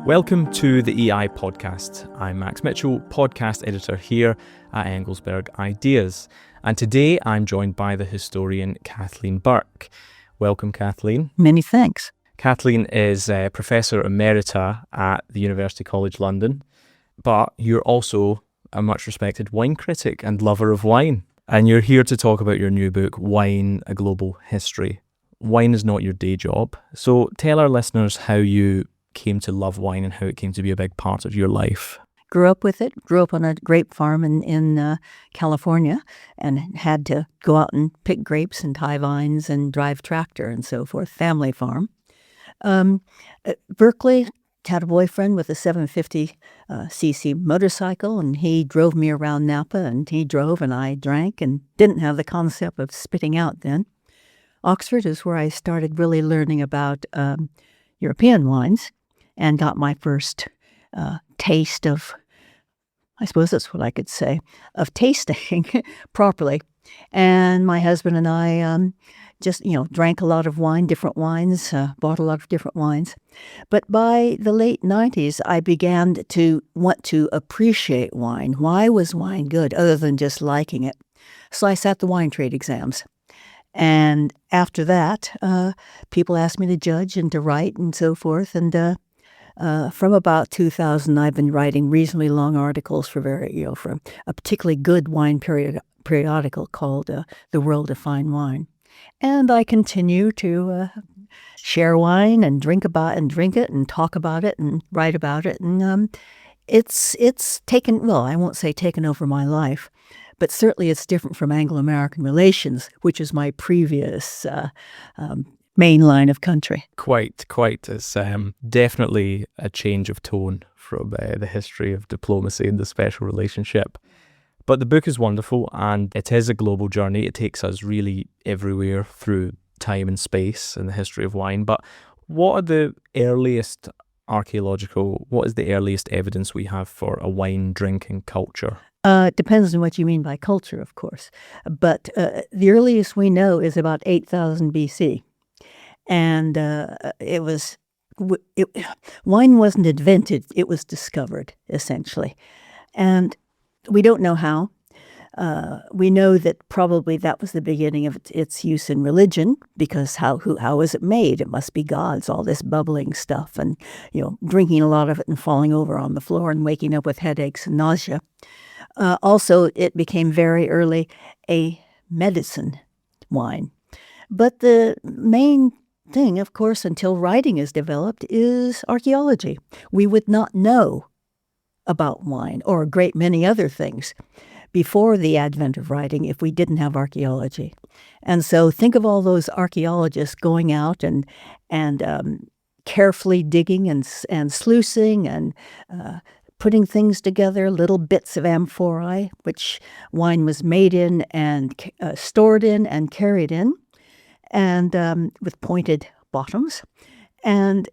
Welcome to the EI Podcast. I'm Max Mitchell, podcast editor here at Engelsberg Ideas. And today I'm joined by the historian Kathleen Burk. Welcome, Kathleen. Many thanks. Kathleen is a Professor Emerita at the University College London, but you're also a much respected wine critic and lover of wine. And you're here to talk about your new book, Wine, A Global History. Wine is not your day job. So tell our listeners how you came to love wine and how it came to be a big part of your life. Grew up with it. Grew up on a grape farm in California and had to go out and pick grapes and tie vines and drive tractor and so forth. Family farm. Berkeley, had a boyfriend with a 750cc motorcycle, and he drove me around Napa, and he drove and I drank and didn't have the concept of spitting out then. Oxford is where I started really learning about European wines and got my first taste of, I suppose that's what I could say, of tasting properly. And my husband and I just, drank a lot of wine, different wines, bought a lot of different wines. But by the late 90s, I began to want to appreciate wine. Why was wine good other than just liking it? So I sat the wine trade exams. And after that, people asked me to judge and to write and so forth. And from about 2000, I've been writing reasonably long articles for a particularly good wine periodical called The World of Fine Wine. And I continue to share wine and drink it and talk about it and write about it. And it's taken, well, I won't say taken over my life, but certainly it's different from Anglo-American relations, which is my previous main line of country. Quite. It's definitely a change of tone from the history of diplomacy and the special relationship. But the book is wonderful, and it is a global journey. It takes us really everywhere through time and space and the history of wine. But what is the earliest evidence we have for a wine drinking culture? Depends on what you mean by culture, of course. But the earliest we know is about 8,000 BC. And wine wasn't invented, it was discovered, essentially. And we don't know how. We know that probably that was the beginning of its use in religion, because how was it made? It must be gods, all this bubbling stuff, and drinking a lot of it and falling over on the floor and waking up with headaches and nausea. Also, it became very early a medicine wine. But the main thing, of course, until writing is developed, is archaeology. We would not know about wine or a great many other things before the advent of writing if we didn't have archaeology. And so think of all those archaeologists going out and carefully digging and sluicing and putting things together, little bits of amphorae, which wine was made in and stored in and carried in, and with pointed bottoms. And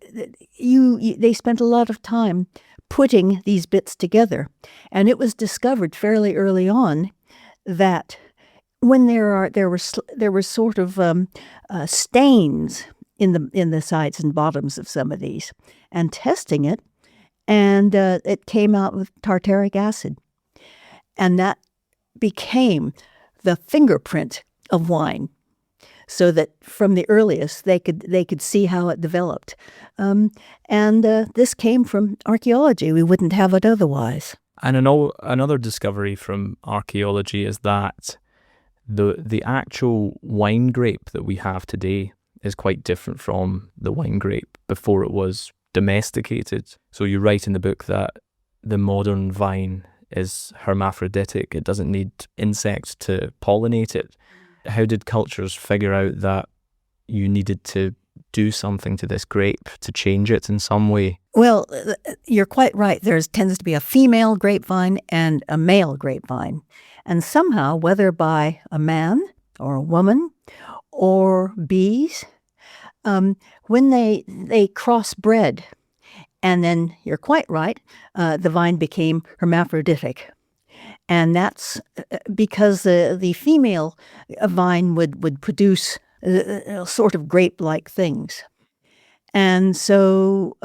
they spent a lot of time putting these bits together. And it was discovered fairly early on that when there were sort of stains in the sides and bottoms of some of these, and testing it, and it came out with tartaric acid, and that became the fingerprint of wine. So that from the earliest they could see how it developed, and this came from archaeology. We wouldn't have it otherwise. And another discovery from archaeology is that the actual wine grape that we have today is quite different from the wine grape before it was domesticated. So you write in the book that the modern vine is hermaphroditic. It doesn't need insects to pollinate it. How did cultures figure out that you needed to do something to this grape to change it in some way? Well, you're quite right. There tends to be a female grapevine and a male grapevine. And somehow, whether by a man or a woman or bees, when they crossbred, and then you're quite right, the vine became hermaphroditic. And that's because the female vine would produce sort of grape-like things. And so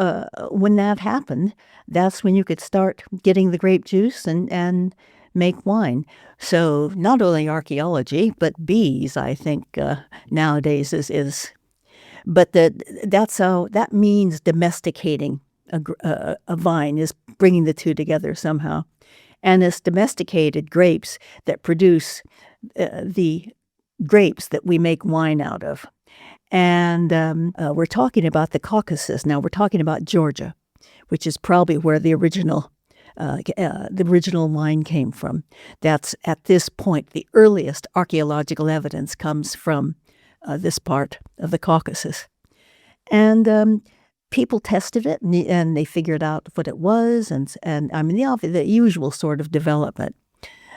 when that happened, that's when you could start getting the grape juice and make wine. So not only archaeology, but bees, I think, nowadays is. But that means domesticating a vine, is bringing the two together somehow. And it's domesticated grapes that produce the grapes that we make wine out of. And we're talking about the Caucasus now. We're talking about Georgia, which is probably where the original wine came from. That's at this point the earliest archaeological evidence comes from this part of the Caucasus, and people tested it and they figured out what it was, and I mean the usual sort of development.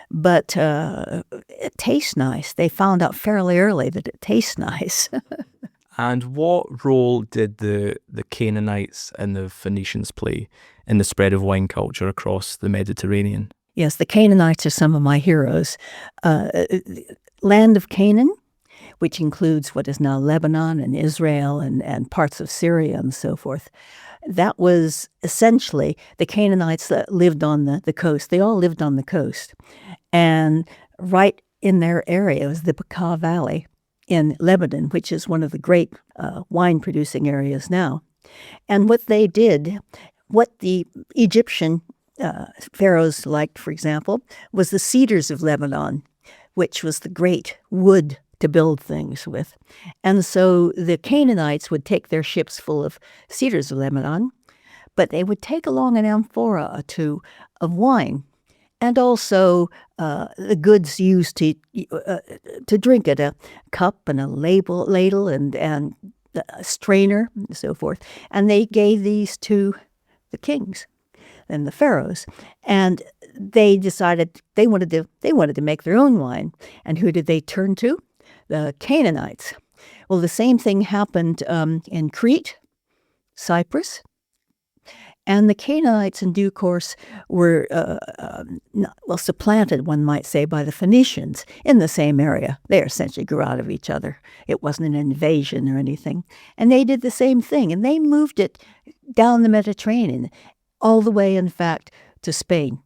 But it tastes nice. They found out fairly early that it tastes nice. And what role did the Canaanites and the Phoenicians play in the spread of wine culture across the Mediterranean? Yes, the Canaanites are some of my heroes. Land of Canaan, which includes what is now Lebanon and Israel and parts of Syria and so forth. That was essentially the Canaanites that lived on the coast. They all lived on the coast. And right in their area was the Bekaa Valley in Lebanon, which is one of the great wine-producing areas now. And what they did, what the Egyptian pharaohs liked, for example, was the cedars of Lebanon, which was the great wood to build things with. And so the Canaanites would take their ships full of cedars of Lebanon, but they would take along an amphora or two of wine, and also the goods used to drink it, a cup and a ladle and a strainer and so forth. And they gave these to the kings and the pharaohs, and they decided they wanted to make their own wine. And who did they turn to? The Canaanites. Well, the same thing happened in Crete, Cyprus. And the Canaanites, in due course, were supplanted, one might say, by the Phoenicians in the same area. They essentially grew out of each other. It wasn't an invasion or anything. And they did the same thing, and they moved it down the Mediterranean, all the way, in fact, to Spain.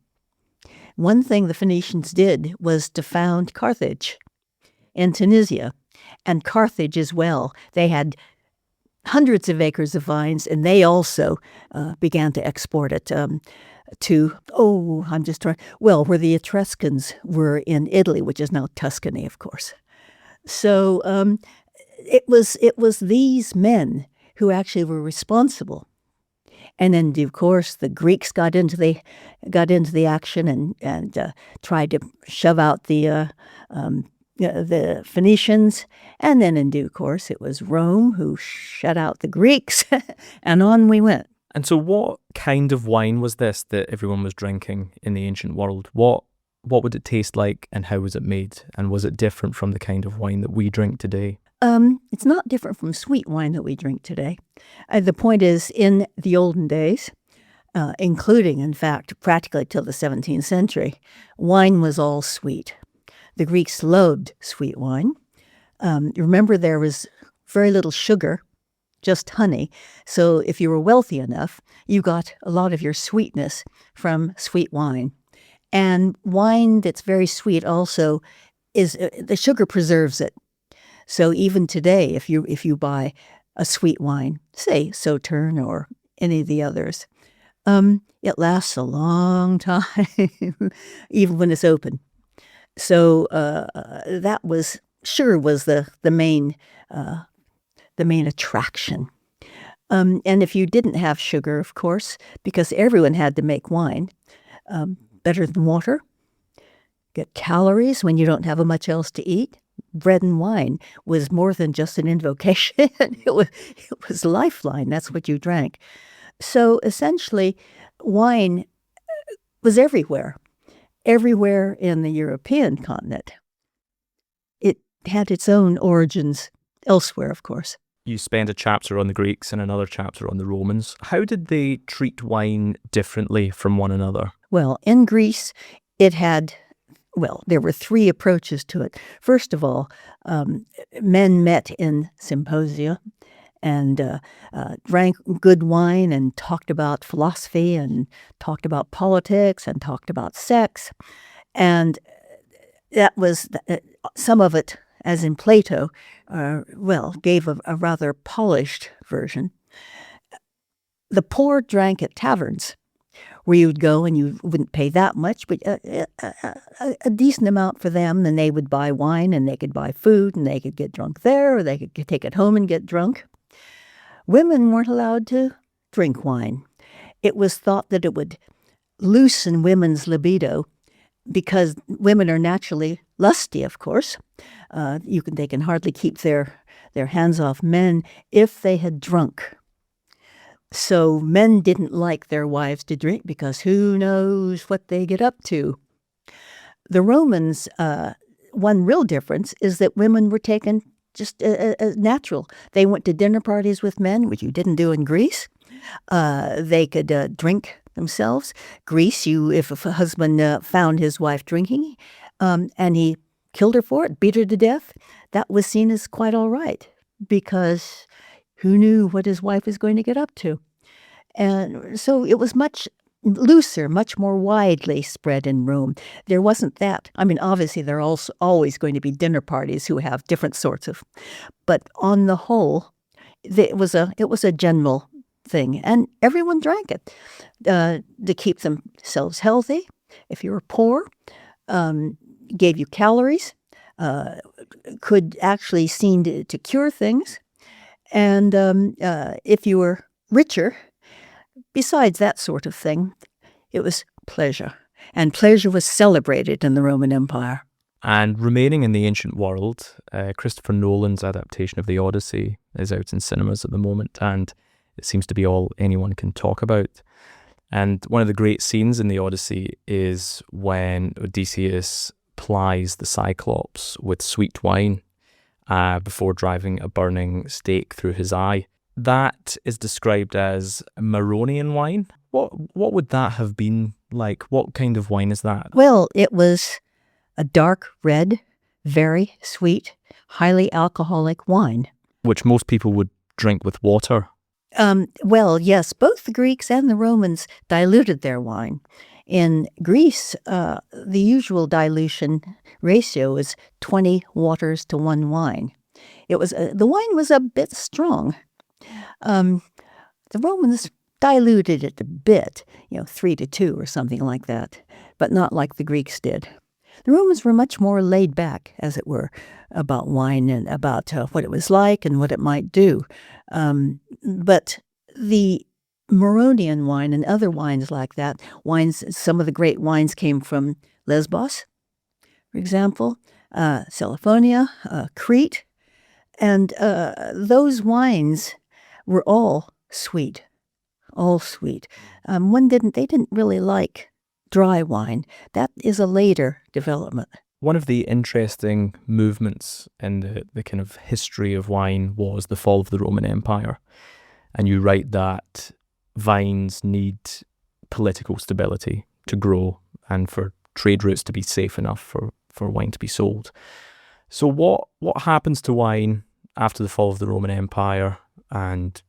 One thing the Phoenicians did was to found Carthage in Tunisia, and Carthage as well. They had hundreds of acres of vines, and they also began to export it where the Etruscans were in Italy, which is now Tuscany, of course. So it was these men who actually were responsible. And then, of course, the Greeks got into the action and tried to shove out the Phoenicians, and then in due course it was Rome who shut out the Greeks, and on we went. And so what kind of wine was this that everyone was drinking in the ancient world? What would it taste like, and how was it made? And was it different from the kind of wine that we drink today? It's not different from sweet wine that we drink today. The point is, in the olden days, including, in fact, practically till the 17th century, wine was all sweet. The Greeks loathed sweet wine. Remember, there was very little sugar, just honey. So if you were wealthy enough, you got a lot of your sweetness from sweet wine. And wine that's very sweet also is the sugar preserves it. So even today, if you buy a sweet wine, say Sauterne or any of the others, it lasts a long time, even when it's open. So that was the main attraction. And if you didn't have sugar, of course, because everyone had to make wine, better than water, get calories when you don't have much else to eat. Bread and wine was more than just an invocation. It was lifeline. That's what you drank. So essentially, wine was everywhere in the European continent. It had its own origins elsewhere, of course. You spend a chapter on the Greeks and another chapter on the Romans. How did they treat wine differently from one another? Well, in Greece, it had Well, there were three approaches to it. First of all, men met in symposia and drank good wine and talked about philosophy and talked about politics and talked about sex. And that was some of it, as in Plato, gave a rather polished version. The poor drank at taverns, where you would go and you wouldn't pay that much, but a decent amount for them. And they would buy wine and they could buy food and they could get drunk there, or they could take it home and get drunk. Women weren't allowed to drink wine. It was thought that it would loosen women's libido because women are naturally lusty, of course. They can hardly keep their hands off men if they had drunk. So men didn't like their wives to drink because who knows what they get up to. The Romans, one real difference is that women were taken just as natural. They went to dinner parties with men, which you didn't do in Greece. They could drink themselves. Greece, if a husband found his wife drinking and he killed her for it, beat her to death, that was seen as quite all right because who knew what his wife was going to get up to? And so it was much looser, much more widely spread in Rome. There wasn't that. I mean, obviously, there are always going to be dinner parties who have different sorts of, but on the whole, it was a general thing, and everyone drank it to keep themselves healthy. If you were poor, gave you calories, could actually seem to cure things. And if you were richer, besides that sort of thing, it was pleasure. And pleasure was celebrated in the Roman Empire. And remaining in the ancient world, Christopher Nolan's adaptation of The Odyssey is out in cinemas at the moment, and it seems to be all anyone can talk about. And one of the great scenes in The Odyssey is when Odysseus plies the Cyclops with sweet wine before driving a burning stake through his eye. That is described as Maronian wine. What would that have been like? What kind of wine is that? Well, it was a dark red, very sweet, highly alcoholic wine. Which most people would drink with water. Well, yes, both the Greeks and the Romans diluted their wine. In Greece, the usual dilution ratio is 20 waters to 1 wine. The wine was a bit strong. The Romans diluted it a bit, 3 to 2 or something like that, but not like the Greeks did. The Romans were much more laid back, as it were, about wine and about what it was like and what it might do. But the Maronian wine and other wines like that, some of the great wines came from Lesbos, for example, Celephonia, Crete, and those wines were all sweet. They didn't really like dry wine. That is a later development. One of the interesting movements in the kind of history of wine was the fall of the Roman Empire. And you write that vines need political stability to grow and for trade routes to be safe enough for wine to be sold. So what happens to wine after the fall of the Roman Empire and,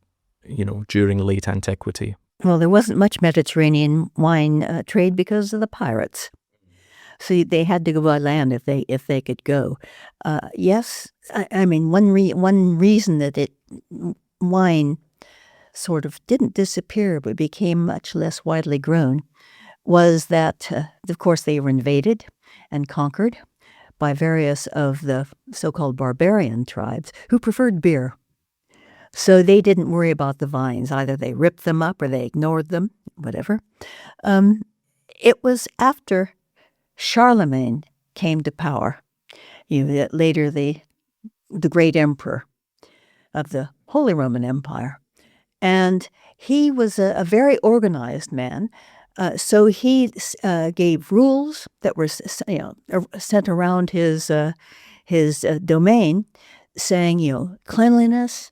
during late antiquity? Well, there wasn't much Mediterranean wine trade because of the pirates. So they had to go by land if they could go. Yes, I mean one reason that wine sort of didn't disappear but became much less widely grown was that, of course, they were invaded and conquered by various of the so-called barbarian tribes who preferred beer. So they didn't worry about the vines. Either they ripped them up or they ignored them, whatever. It was after Charlemagne came to power, later the great emperor of the Holy Roman Empire. And he was a very organized man. So he gave rules that were sent around his domain, saying, cleanliness,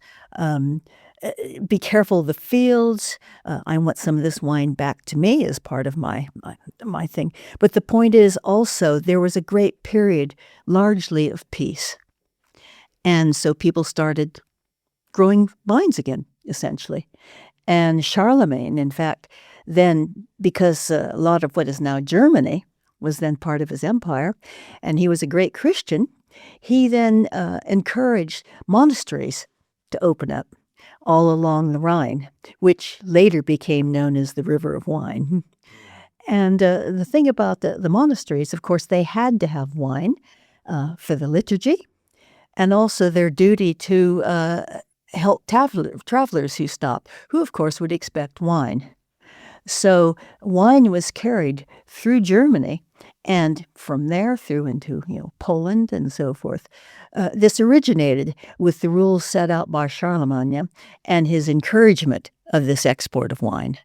be careful of the fields. I want some of this wine back to me as part of my thing. But the point is also there was a great period largely of peace. And so people started growing vines again, essentially. And Charlemagne, in fact, then, because a lot of what is now Germany was then part of his empire, and he was a great Christian, he then encouraged monasteries to open up all along the Rhine, which later became known as the River of Wine. And the thing about the monasteries, of course, they had to have wine for the liturgy, and also their duty to help travelers who stopped, who, of course, would expect wine. So wine was carried through Germany, and from there through into Poland and so forth. This originated with the rules set out by Charlemagne and his encouragement of this export of wine.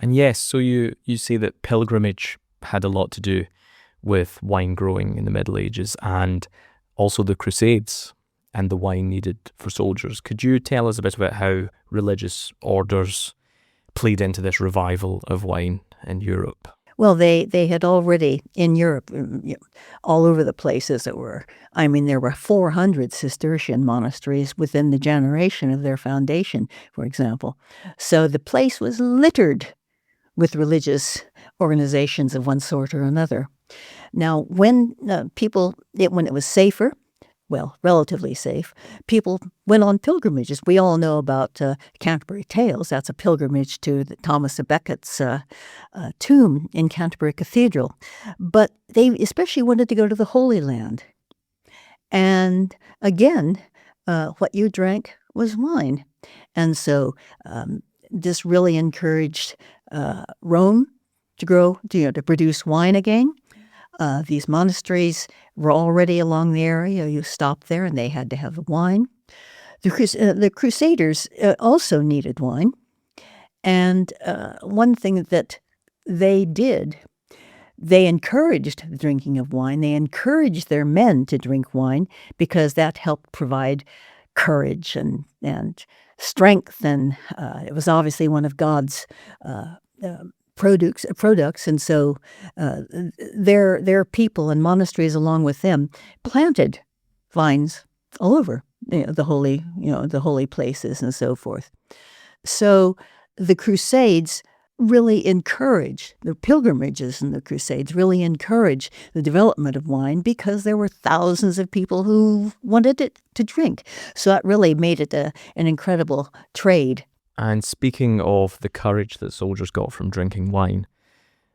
And yes, so you say that pilgrimage had a lot to do with wine growing in the Middle Ages, and also the Crusades and the wine needed for soldiers. Could you tell us a bit about how religious orders played into this revival of wine in Europe? Well, they had already, in Europe, all over the place, as it were. I mean, there were 400 Cistercian monasteries within the generation of their foundation, for example. So the place was littered with religious organizations of one sort or another. Now, when when it was safer, well, relatively safe, people went on pilgrimages. We all know about Canterbury Tales. That's a pilgrimage to Thomas à Becket's tomb in Canterbury Cathedral. But they especially wanted to go to the Holy Land. And again, what you drank was wine. And so this really encouraged Rome to produce wine again. These monasteries were already along the area. You stopped there, and they had to have wine. The Crusaders also needed wine. And one thing that they did, they encouraged the drinking of wine. They encouraged their men to drink wine because that helped provide courage and strength. And it was obviously one of God's products, and so their people and monasteries along with them planted vines all over the holy places and so forth. So the Crusades really encouraged, the pilgrimages and the Crusades really encouraged the development of wine because there were thousands of people who wanted it to drink. So that really made it an incredible trade. And speaking of the courage that soldiers got from drinking wine,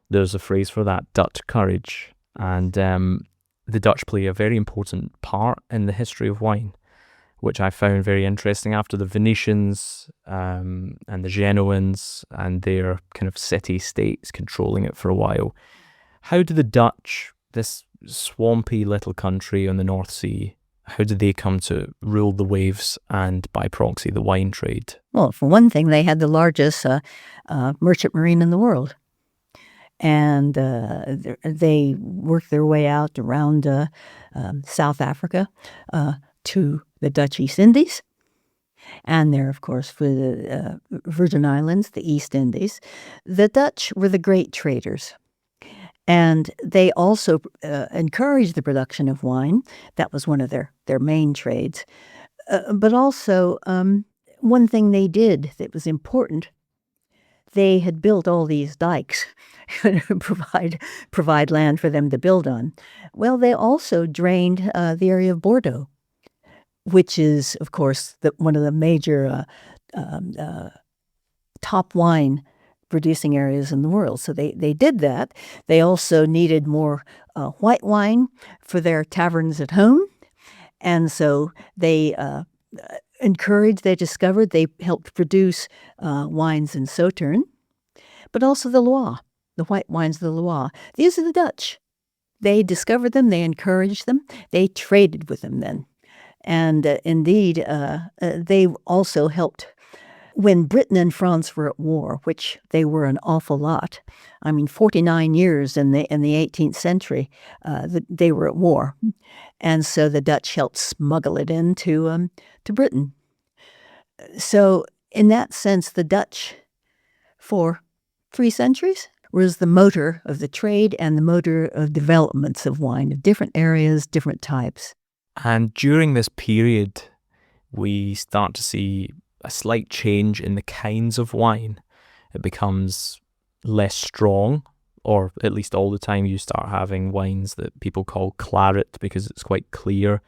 there's a phrase for that, Dutch courage. And the Dutch play a very important part in the history of wine, which I found very interesting after the Venetians and the Genoans and their kind of city-states controlling it for a while. How did the Dutch, this swampy little country on the North Sea, how did they come to rule the waves and, by proxy, the wine trade? Well, for one thing, they had the largest merchant marine in the world. And they worked their way out around South Africa to the Dutch East Indies. And there, of course, for the Virgin Islands, the East Indies. The Dutch were the great traders. And they also encouraged the production of wine. That was one of their main trades. But also, one thing they did that was important, they had built all these dikes to provide land for them to build on. Well, they also drained the area of Bordeaux, which is, of course, one of the major top wine producing areas in the world. So they did that. They also needed more white wine for their taverns at home. And so they discovered, they helped produce wines in Sauternes, but also the Loire, the white wines of the Loire. These are the Dutch. They discovered them, they encouraged them, they traded with them then. And indeed, they also helped when Britain and France were at war, which they were an awful lot. I mean, 49 years in the 18th century, they were at war. And so the Dutch helped smuggle it into to Britain. So in that sense, the Dutch, for 3 centuries, was the motor of the trade and the motor of developments of wine, of different areas, different types. And during this period, we start to see a slight change in the kinds of wine. It becomes less strong, or at least all the time you start having wines that people call claret because it's quite clear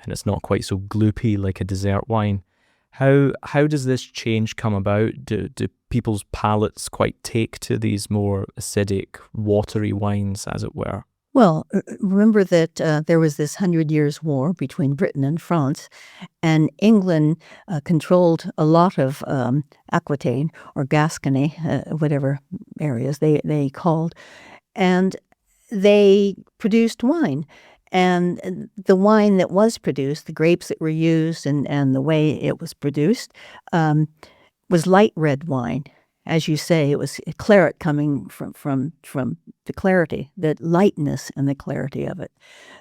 and it's not quite so gloopy like a dessert wine. How does this change come about? Do people's palates quite take to these more acidic, watery wines, as it were? Well, remember that there was this 100 Years' War between Britain and France, and England controlled a lot of Aquitaine or Gascony, whatever areas they called, and they produced wine. And the wine that was produced, the grapes that were used and the way it was produced, was light red wine. As you say, it was claret coming from the clarity, the lightness and the clarity of it.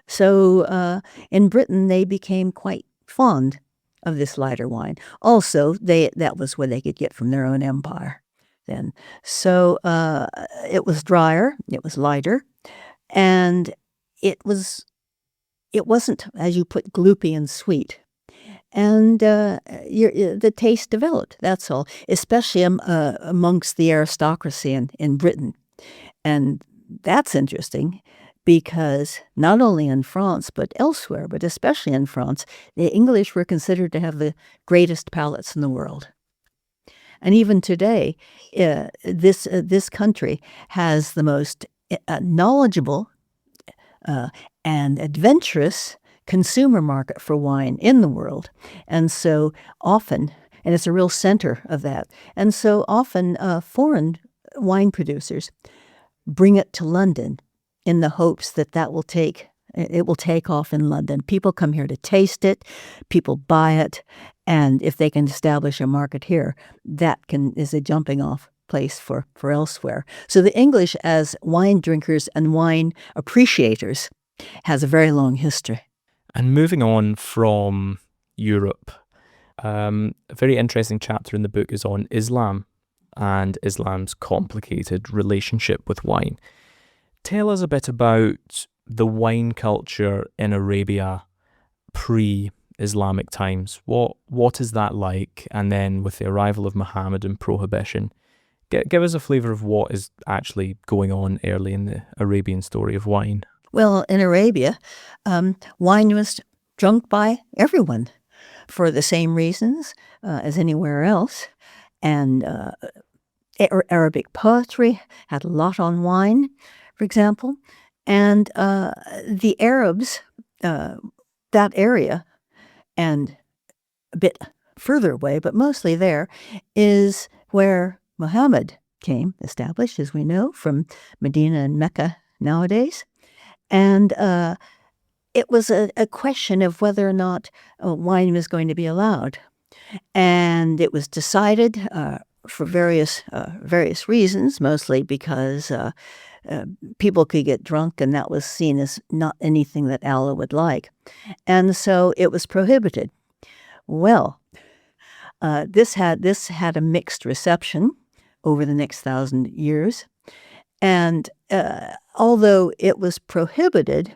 So in Britain, they became quite fond of this lighter wine. Also, that was what they could get from their own empire then. So it was drier, it was lighter, and it wasn't, as you put, gloopy and sweet. And the taste developed, that's all, especially amongst the aristocracy in Britain. And that's interesting because not only in France but elsewhere, but especially in France, the English were considered to have the greatest palates in the world. And even today, this country has the most knowledgeable and adventurous consumer market for wine in the world. And so often, and it's a real center of that, and so often foreign wine producers bring it to London in the hopes that it will take off in London. People come here to taste it, people buy it, and if they can establish a market here, that is a jumping off place for elsewhere. So the English, as wine drinkers and wine appreciators, has a very long history. And moving on from Europe, a very interesting chapter in the book is on Islam and Islam's complicated relationship with wine. Tell us a bit about the wine culture in Arabia pre-Islamic times. What is that like? And then with the arrival of Muhammad and prohibition, give us a flavour of what is actually going on early in the Arabian story of wine. Well, in Arabia, wine was drunk by everyone for the same reasons as anywhere else. And Arabic poetry had a lot on wine, for example. And the Arabs, that area, and a bit further away, but mostly there, is where Muhammad came, established, as we know, from Medina and Mecca nowadays. And it was a question of whether or not wine was going to be allowed. And it was decided for various reasons, mostly because people could get drunk, and that was seen as not anything that Allah would like. And so it was prohibited. Well, this had a mixed reception over the next 1,000 years. And although it was prohibited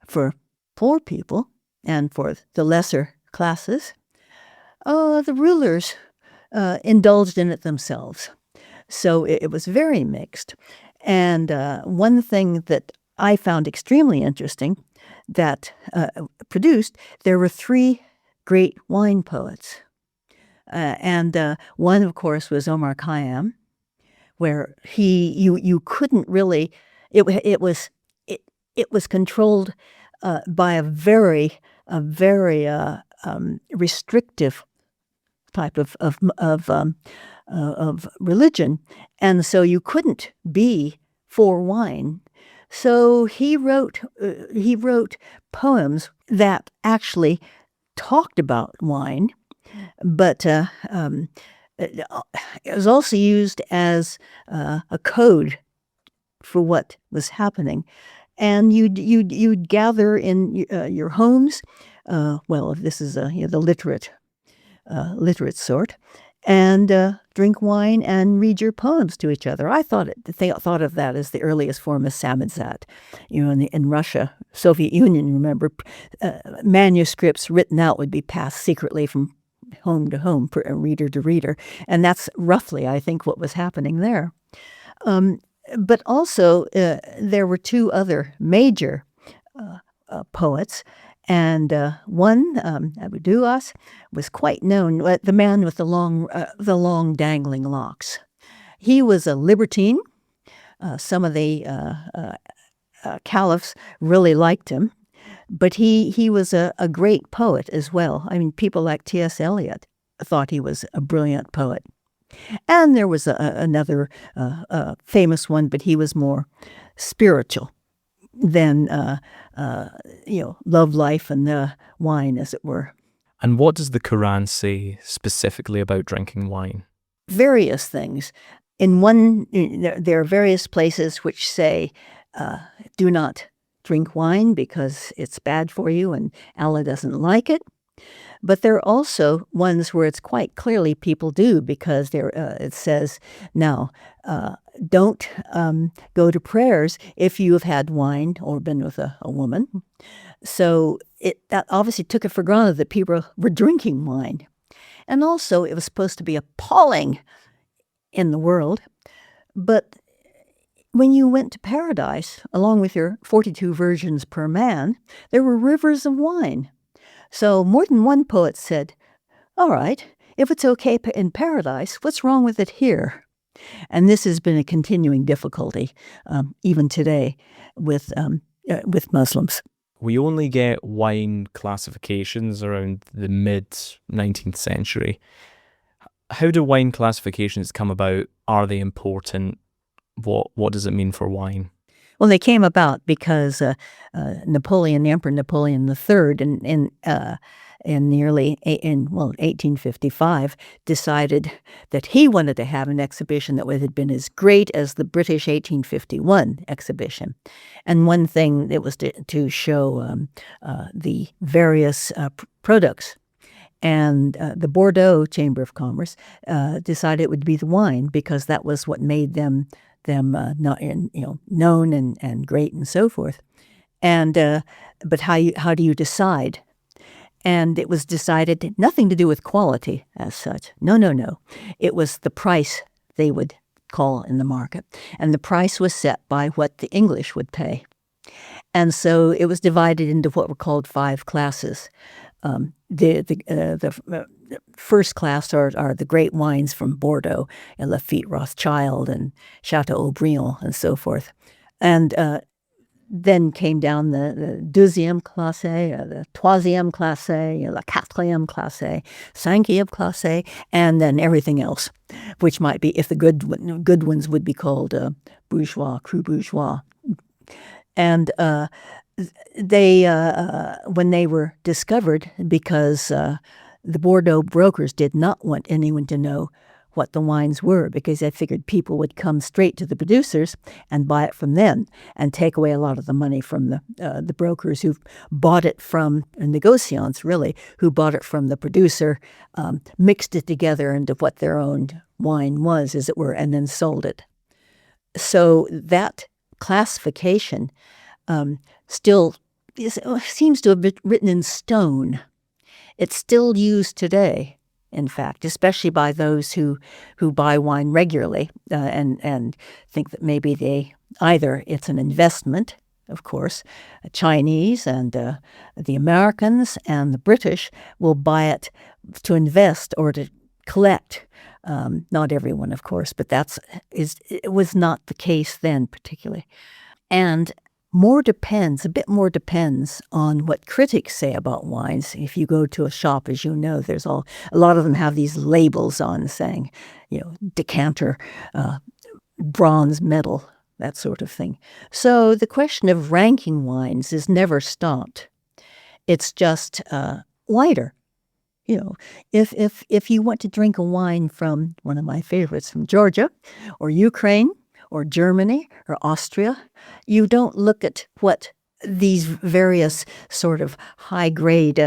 for poor people and for the lesser classes, the rulers indulged in it themselves. So it was very mixed. And one thing that I found extremely interesting that there were 3 great wine poets. And one, of course, was Omar Khayyam, where you couldn't really, it was controlled by a very restrictive type of religion, and so you couldn't be for wine. So he wrote poems that actually talked about wine, but it was also used as a code for what was happening. And you'd gather in your homes. Well, if this is the literate sort, and drink wine and read your poems to each other. They thought of that as the earliest form of samizdat. In Russia, Soviet Union, remember, manuscripts written out would be passed secretly from home to home, reader to reader, and that's roughly, I think, what was happening there. But also, there were two other major poets. And one, Abu Duas, was quite known, the man with the long dangling locks. He was a libertine. Some of the caliphs really liked him, but he was a great poet as well. I mean, people like T.S. Eliot thought he was a brilliant poet. And there was another famous one, but he was more spiritual than love life and wine, as it were. And what does the Quran say specifically about drinking wine? Various things. In one, there are various places which say, do not drink wine because it's bad for you and Allah doesn't like it. But there are also ones where it's quite clearly people do, because it says, now, don't go to prayers if you have had wine or been with a woman. So that obviously took it for granted that people were drinking wine. And also it was supposed to be appalling in the world. But when you went to paradise, along with your 42 virgins per man, there were rivers of wine. So more than one poet said, all right, if it's okay in paradise, what's wrong with it here? And this has been a continuing difficulty, even today, with Muslims. We only get wine classifications around the mid-19th century. How do wine classifications come about? Are they important? What does it mean for wine? Well, they came about because Napoleon, the Emperor Napoleon III, in 1855, decided that he wanted to have an exhibition that had been as great as the British 1851 exhibition. And one thing that was to show the various products. And the Bordeaux Chamber of Commerce decided it would be the wine because that was what made them known and great and so forth. And but how do you decide? And it was decided nothing to do with quality as such. No. It was the price they would call in the market, and the price was set by what the English would pay. And so it was divided into what were called 5 classes. The first class are the great wines from Bordeaux, Lafite Rothschild and Chateau Haut-Briand and so forth. And then came down the deuxième classé, the troisième classé, la quatrième classé, cinquième classé, and then everything else, which might be, if the good ones would be called bourgeois, cru bourgeois. And they when they were discovered, because the Bordeaux brokers did not want anyone to know what the wines were, because they figured people would come straight to the producers and buy it from them and take away a lot of the money from the brokers who bought it from, negociants really, who bought it from the producer, mixed it together into what their own wine was, as it were, and then sold it. So that classification still seems to have been written in stone. It's still used today, in fact, especially by those who buy wine regularly and think that maybe either it's an investment, of course, Chinese and the Americans and the British will buy it to invest or to collect. Not everyone, of course, but it was not the case then particularly. And a bit more depends on what critics say about wines. If you go to a shop, as you know, there's a lot of them have these labels on saying, decanter, bronze medal, that sort of thing. So the question of ranking wines is never stopped. It's just wider. If you want to drink a wine from one of my favorites, from Georgia or Ukraine, or Germany, or Austria, you don't look at what these various sort of high-grade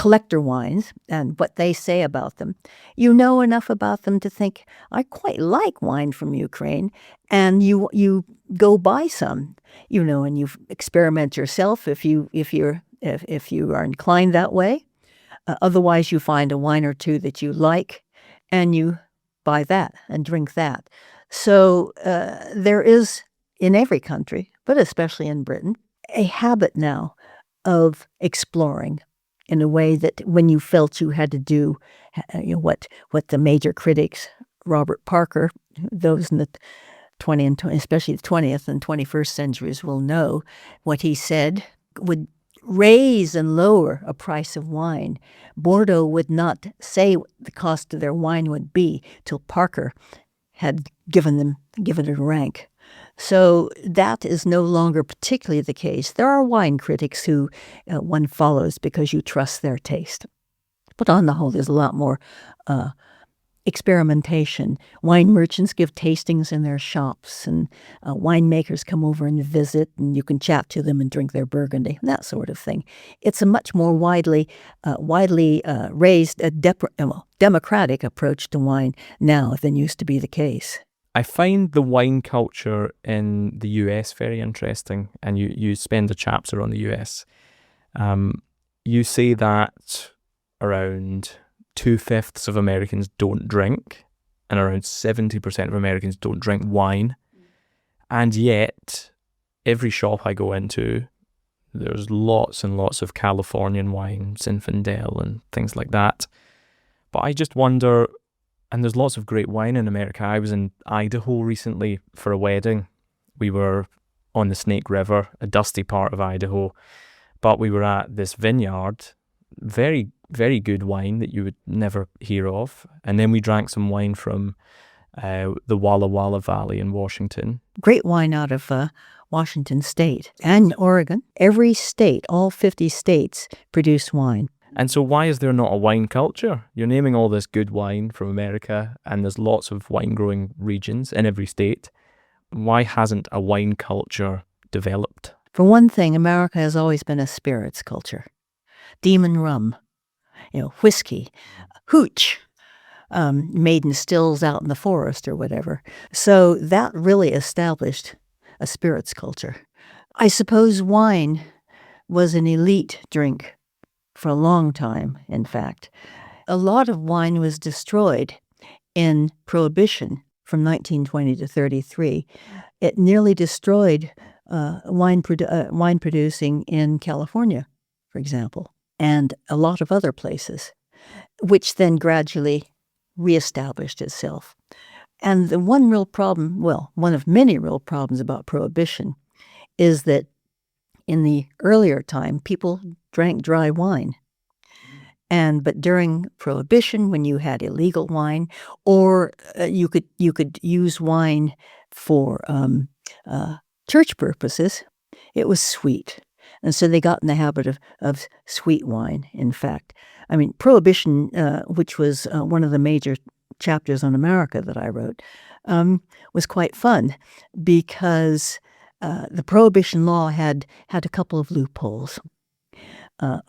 collector wines and what they say about them, you know enough about them to think, I quite like wine from Ukraine, and you go buy some, and you experiment yourself if you are inclined that way. Otherwise, you find a wine or two that you like, and you buy that and drink that. So there is, in every country, but especially in Britain, a habit now of exploring in a way that when you felt you had to do what the major critics, Robert Parker, those in the 20 and 20, especially the 20th and 21st centuries will know, what he said would raise and lower a price of wine. Bordeaux would not say what the cost of their wine would be till Parker had given it a rank. So that is no longer particularly the case. There are wine critics who one follows because you trust their taste. But on the whole, there's a lot more experimentation. Wine merchants give tastings in their shops, and winemakers come over and visit, and you can chat to them and drink their Burgundy, that sort of thing. It's a much more widely raised, democratic approach to wine now than used to be the case. I find the wine culture in the US very interesting, and you spend a chapter on the US. You say that around 2/5 of Americans don't drink, and around 70% of Americans don't drink wine. And yet, every shop I go into, there's lots and lots of Californian wine, Zinfandel and things like that. But I just wonder, and there's lots of great wine in America. I was in Idaho recently for a wedding. We were on the Snake River, a dusty part of Idaho, but we were at this vineyard, very, very good wine that you would never hear of. And then we drank some wine from the Walla Walla Valley in Washington. Great wine out of Washington State and Oregon. Every state, all 50 states, produce wine. And so why is there not a wine culture? You're naming all this good wine from America, and there's lots of wine-growing regions in every state. Why hasn't a wine culture developed? For one thing, America has always been a spirits culture. Demon rum, whiskey, hooch, made in stills out in the forest or whatever. So that really established a spirits culture. I suppose wine was an elite drink for a long time, in fact. A lot of wine was destroyed in Prohibition from 1920 to 33. It nearly destroyed wine producing in California, for example, and a lot of other places, which then gradually reestablished itself. And the one real problem, one of many real problems about Prohibition is that in the earlier time, people drank dry wine. But during Prohibition, when you had illegal wine, or you could use wine for church purposes, it was sweet. And so they got in the habit of sweet wine, in fact. I mean, Prohibition, which was one of the major chapters on America that I wrote, was quite fun because the Prohibition law had a couple of loopholes.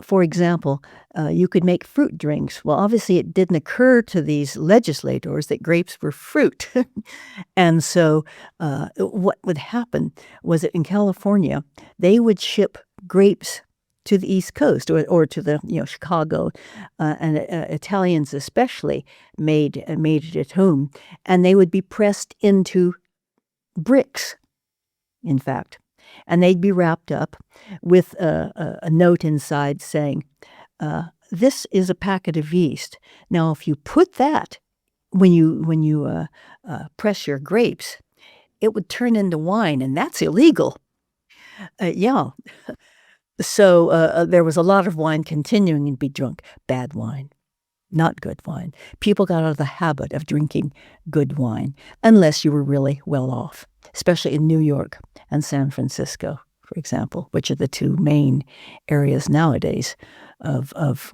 For example, you could make fruit drinks. Well, obviously it didn't occur to these legislators that grapes were fruit. And so what would happen was that in California, they would ship grapes to the East Coast or to the Chicago, and Italians especially made it at home, and they would be pressed into bricks, in fact, and they'd be wrapped up with a note inside saying, "This is a packet of yeast. Now, if you put that when you press your grapes, it would turn into wine, and that's illegal." Yeah. So there was a lot of wine continuing to be drunk. Bad wine, not good wine. People got out of the habit of drinking good wine, unless you were really well off, especially in New York and San Francisco, for example, which are the two main areas nowadays of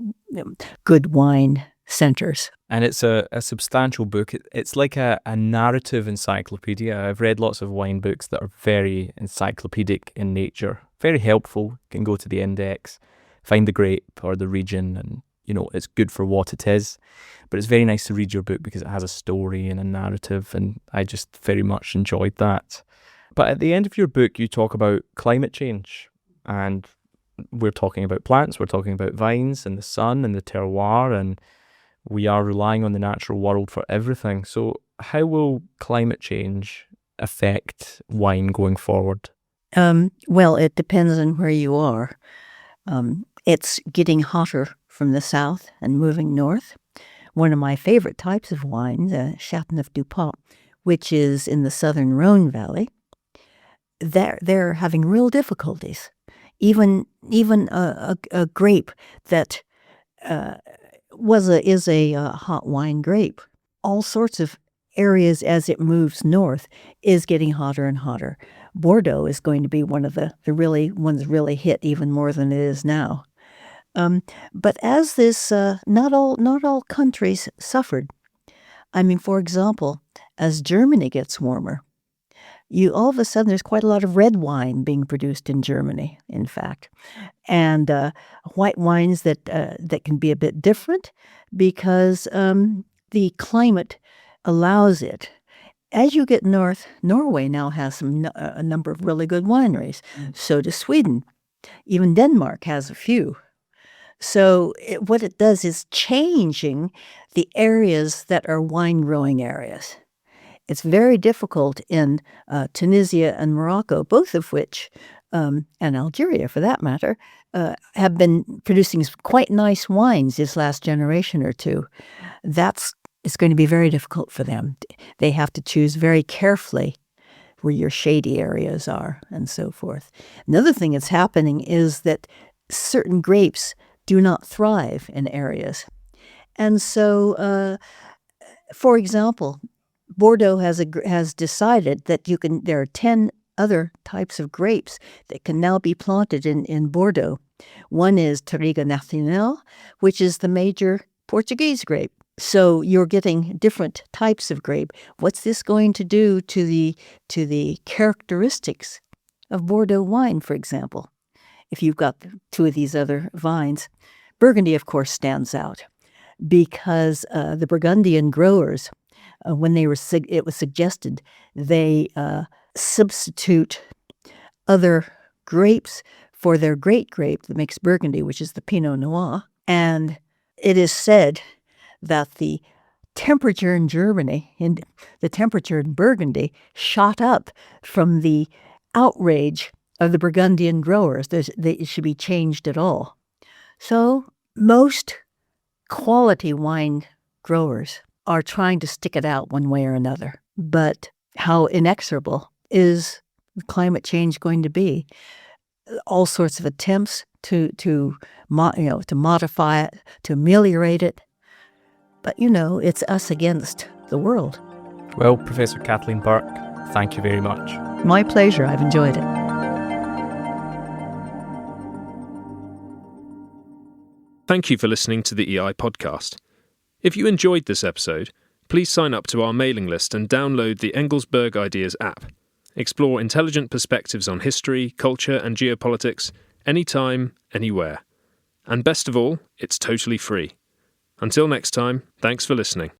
good wine centers. And it's a substantial book. It's like a narrative encyclopedia. I've read lots of wine books that are very encyclopedic in nature, very helpful. You can go to the index, find the grape or the region, and it's good for what it is. But it's very nice to read your book because it has a story and a narrative, and I just very much enjoyed that. But at the end of your book, you talk about climate change, and we're talking about plants, we're talking about vines and the sun and the terroir, and we are relying on the natural world for everything. So how will climate change affect wine going forward? Well, it depends on where you are. It's getting hotter from the south and moving north. One of my favorite types of wine, the Chateauneuf-du-Pape, which is in the southern Rhone Valley, they're having real difficulties. Even a grape that is a hot wine grape, all sorts of areas as it moves north is getting hotter and hotter. Bordeaux is going to be one of the ones really hit even more than it is now. But as this, not all countries suffered. I mean, for example, as Germany gets warmer, all of a sudden there's quite a lot of red wine being produced in Germany, in fact, and white wines that can be a bit different because the climate allows it. As you get north, Norway now has a number of really good wineries. So does Sweden. Even Denmark has a few. So what it does is changing the areas that are wine growing areas. It's very difficult in Tunisia and Morocco, both of which, and Algeria for that matter, have been producing quite nice wines this last generation or two. It's going to be very difficult for them. They have to choose very carefully where your shady areas are and so forth. Another thing that's happening is that certain grapes do not thrive in areas. And so, for example, Bordeaux has decided that there are 10 other types of grapes that can now be planted in Bordeaux. One is Touriga Nacional, which is the major Portuguese grape. So you're getting different types of grape. What's this going to do to the characteristics of Bordeaux wine, for example? If you've got two of these other vines, Burgundy, of course, stands out because the Burgundian growers, when it was suggested they substitute other grapes for their great grape that makes Burgundy, which is the Pinot Noir, and it is said that the temperature in Germany and the temperature in Burgundy shot up from the outrage of the Burgundian growers. It should be changed at all. So most quality wine growers are trying to stick it out one way or another. But how inexorable is climate change going to be? All sorts of attempts to modify it, to ameliorate it. But, it's us against the world. Well, Professor Kathleen Burk, thank you very much. My pleasure. I've enjoyed it. Thank you for listening to the EI podcast. If you enjoyed this episode, please sign up to our mailing list and download the Engelsberg Ideas app. Explore intelligent perspectives on history, culture, and geopolitics anytime, anywhere. And best of all, it's totally free. Until next time, thanks for listening.